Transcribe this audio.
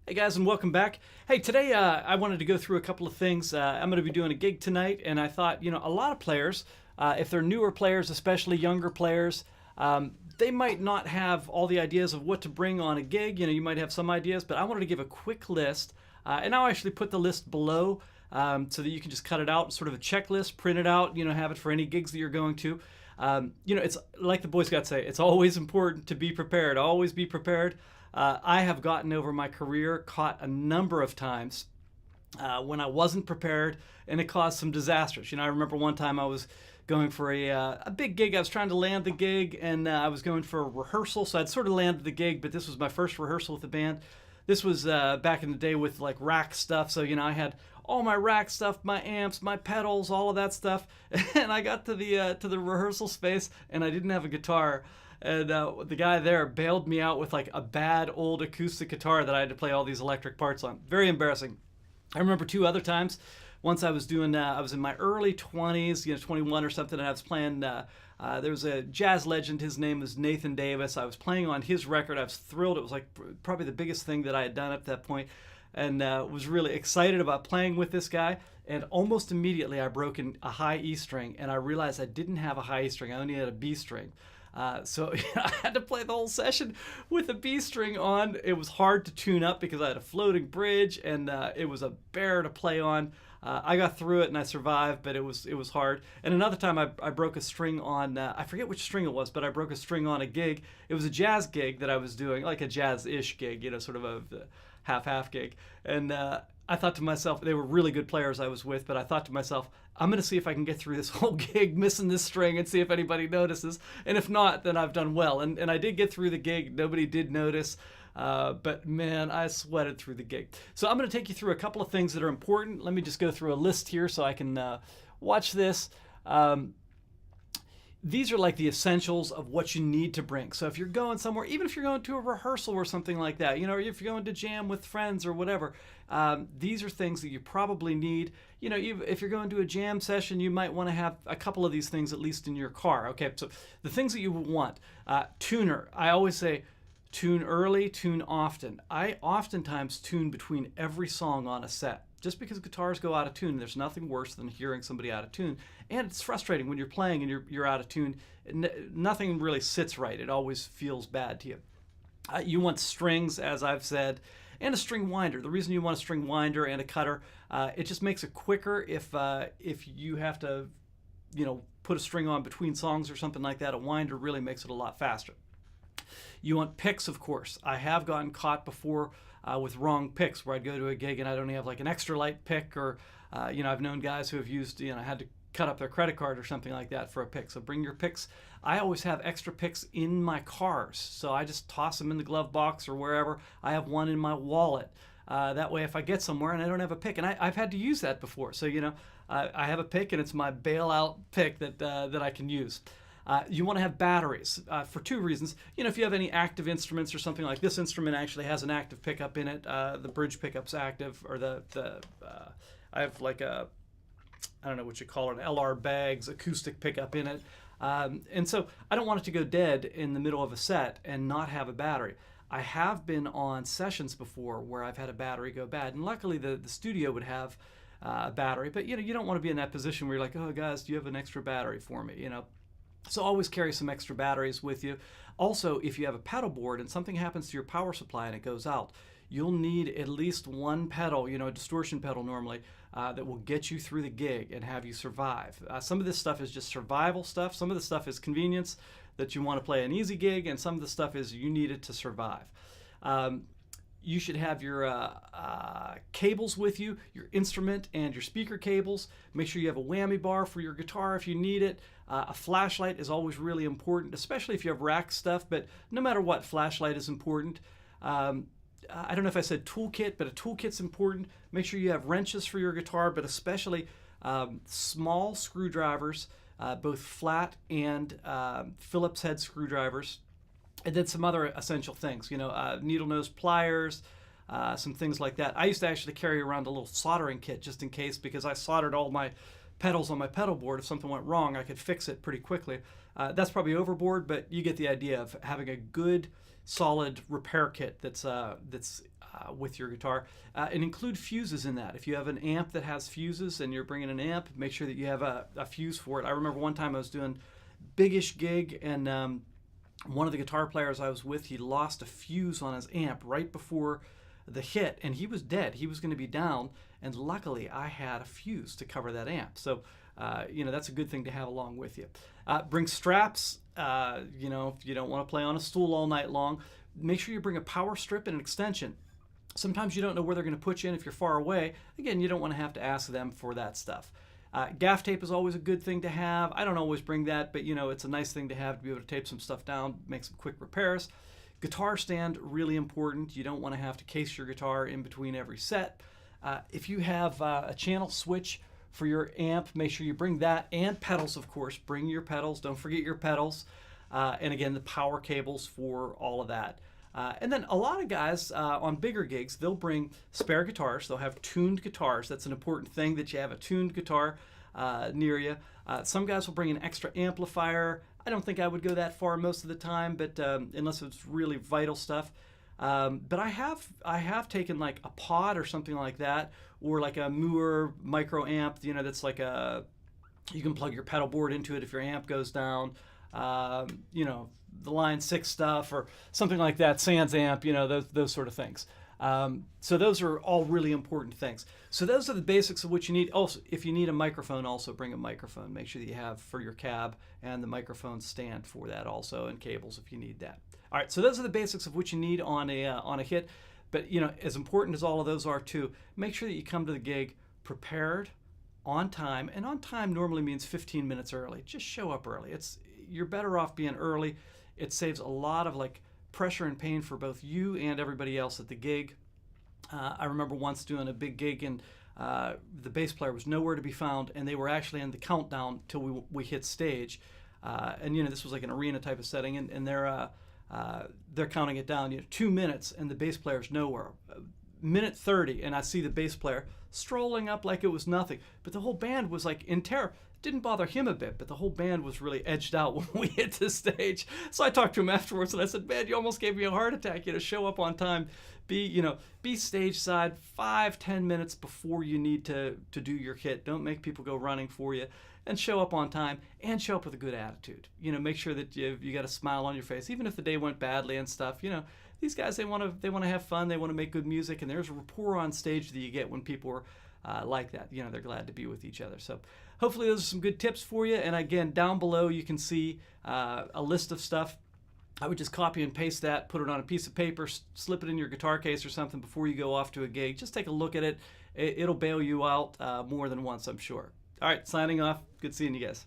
Hey guys, and welcome back. Hey, today I wanted to go through a couple of things. I'm going to be doing a gig tonight, and I thought, a lot of players, if they're newer players, especially younger players, they might not have all the ideas of what to bring on a gig. You might have some ideas, but I wanted to give a quick list, and I'll actually put the list below so that you can just cut it out, sort of a checklist, print it out, have it for any gigs that you're going to. It's like the Boy Scouts say, it's always important to be prepared. Always be prepared. I have gotten over my career caught a number of times when I wasn't prepared, and it caused some disasters. I remember one time I was going for a big gig. I was trying to land the gig, and I was going for a rehearsal, so I'd sort of landed the gig, but this was my first rehearsal with the band. This was back in the day with like rack stuff, so I had all my rack stuff, my amps, my pedals, all of that stuff, and I got to the rehearsal space, and I didn't have a guitar. And the guy there bailed me out with like a bad old acoustic guitar that I had to play all these electric parts on. Very embarrassing. I remember two other times. Once I was I was in my early 20s, 21 or something, and I was playing, there was a jazz legend, his name was Nathan Davis. I was playing on his record. I was thrilled. It was like probably the biggest thing that I had done at that point, and was really excited about playing with this guy. And almost immediately I broke a high E string, and I realized I didn't have a high E string. I only had a B string. So I had to play the whole session with a B string on. It was hard to tune up because I had a floating bridge, and it was a bear to play on. I got through it and I survived, but it was hard. And another time I broke a string on, I forget which string it was, but I broke a string on a gig. It was a jazz gig that I was doing, like a jazz-ish gig, sort of a half-half gig. And I thought to myself, they were really good players I was with, but I thought to myself, I'm going to see if I can get through this whole gig missing this string and see if anybody notices. And if not, then I've done well. And I did get through the gig. Nobody did notice. But man, I sweated through the gig. So I'm going to take you through a couple of things that are important. Let me just go through a list here so I can watch this. These are like the essentials of what you need to bring. So if you're going somewhere, even if you're going to a rehearsal or something like that, or if you're going to jam with friends or whatever, these are things that you probably need. If you're going to a jam session, you might want to have a couple of these things at least in your car. Okay, so the things that you want. Tuner. I always say tune early, tune often. I oftentimes tune between every song on a set. Just because guitars go out of tune, there's nothing worse than hearing somebody out of tune. And it's frustrating when you're playing and you're out of tune. Nothing really sits right. It always feels bad to you. You want strings, as I've said, and a string winder. The reason you want a string winder and a cutter, it just makes it quicker if you have to, put a string on between songs or something like that. A winder really makes it a lot faster. You want picks, of course. I have gotten caught before with wrong picks where I'd go to a gig and I'd only have like an extra light pick, or I've known guys who have used, had to cut up their credit card or something like that for a pick. So bring your picks. I always have extra picks in my cars, so I just toss them in the glove box or wherever. I have one in my wallet. That way if I get somewhere and I don't have a pick, and I've had to use that before, so I have a pick and it's my bailout pick that I can use. You want to have batteries for two reasons. If you have any active instruments or something, like this instrument actually has an active pickup in it. The bridge pickup's active, or I have like I don't know what you call it, an LR Baggs acoustic pickup in it. And so I don't want it to go dead in the middle of a set and not have a battery. I have been on sessions before where I've had a battery go bad, and luckily the studio would have a battery, but you don't want to be in that position where you're like, oh guys, do you have an extra battery for me? So always carry some extra batteries with you. Also, if you have a pedal board and something happens to your power supply and it goes out, you'll need at least one pedal, a distortion pedal normally, that will get you through the gig and have you survive. Some of this stuff is just survival stuff. Some of the stuff is convenience, that you want to play an easy gig, and some of the stuff is you need it to survive. You should have your cables with you, your instrument and your speaker cables. Make sure you have a whammy bar for your guitar if you need it. A flashlight is always really important, especially if you have rack stuff, but no matter what, flashlight is important. I don't know if I said toolkit, but a toolkit's important. Make sure you have wrenches for your guitar, but especially small screwdrivers, both flat and Phillips head screwdrivers. And then some other essential things, needle nose pliers, some things like that. I used to actually carry around a little soldering kit just in case, because I soldered all my pedals on my pedal board. If something went wrong, I could fix it pretty quickly. That's probably overboard, but you get the idea of having a good, solid repair kit that's with your guitar, and include fuses in that. If you have an amp that has fuses and you're bringing an amp, make sure that you have a fuse for it. I remember one time I was doing biggish gig, and one of the guitar players I was with, he lost a fuse on his amp right before the hit, and he was dead. He was going to be down, and luckily I had a fuse to cover that amp. So that's a good thing to have along with you. Bring straps. If you don't want to play on a stool all night long, make sure you bring a power strip and an extension. Sometimes you don't know where they're going to put you in if you're far away. Again, you don't want to have to ask them for that stuff. Gaff tape is always a good thing to have. I don't always bring that, but it's a nice thing to have to be able to tape some stuff down, make some quick repairs. Guitar stand, really important. You don't want to have to case your guitar in between every set. If you have a channel switch for your amp, make sure you bring that, and pedals, of course. Bring your pedals. Don't forget your pedals. And again, the power cables for all of that. And then a lot of guys on bigger gigs, they'll bring spare guitars. They'll have tuned guitars. That's an important thing, that you have a tuned guitar near you. Some guys will bring an extra amplifier. I don't think I would go that far most of the time, but unless it's really vital stuff. But I have taken like a pod or something like that, or like a Mooer micro amp. That's like you can plug your pedal board into it if your amp goes down. The Line 6 stuff or something like that, Sans amp, those sort of things. So those are all really important things. So those are the basics of what you need. Also, if you need a microphone, also bring a microphone. Make sure that you have for your cab and the microphone stand for that also, and cables if you need that. All right, so those are the basics of what you need on a hit. But as important as all of those are too, make sure that you come to the gig prepared, on time, and on time normally means 15 minutes early. Just show up early. You're better off being early. It saves a lot of pressure and pain for both you and everybody else at the gig. I remember once doing a big gig, and the bass player was nowhere to be found, and they were actually in the countdown till we hit stage. And this was like an arena type of setting, and they're counting it down. 2 minutes, and the bass player's nowhere. Minute 30, and I see the bass player strolling up like it was nothing. But the whole band was in terror. Didn't bother him a bit, but the whole band was really edged out when we hit the stage. So I talked to him afterwards, and I said, "Man, you almost gave me a heart attack. Show up on time, be stage side 5-10 minutes before you need to do your hit. Don't make people go running for you, and show up on time, and show up with a good attitude. Make sure that you got a smile on your face, even if the day went badly and stuff. These guys, they want to have fun, they want to make good music, and there's a rapport on stage that you get when people are like that. They're glad to be with each other. So hopefully those are some good tips for you. And again, down below you can see a list of stuff. I would just copy and paste that, put it on a piece of paper, slip it in your guitar case or something before you go off to a gig. Just take a look at it. It'll bail you out more than once, I'm sure. All right, signing off. Good seeing you guys.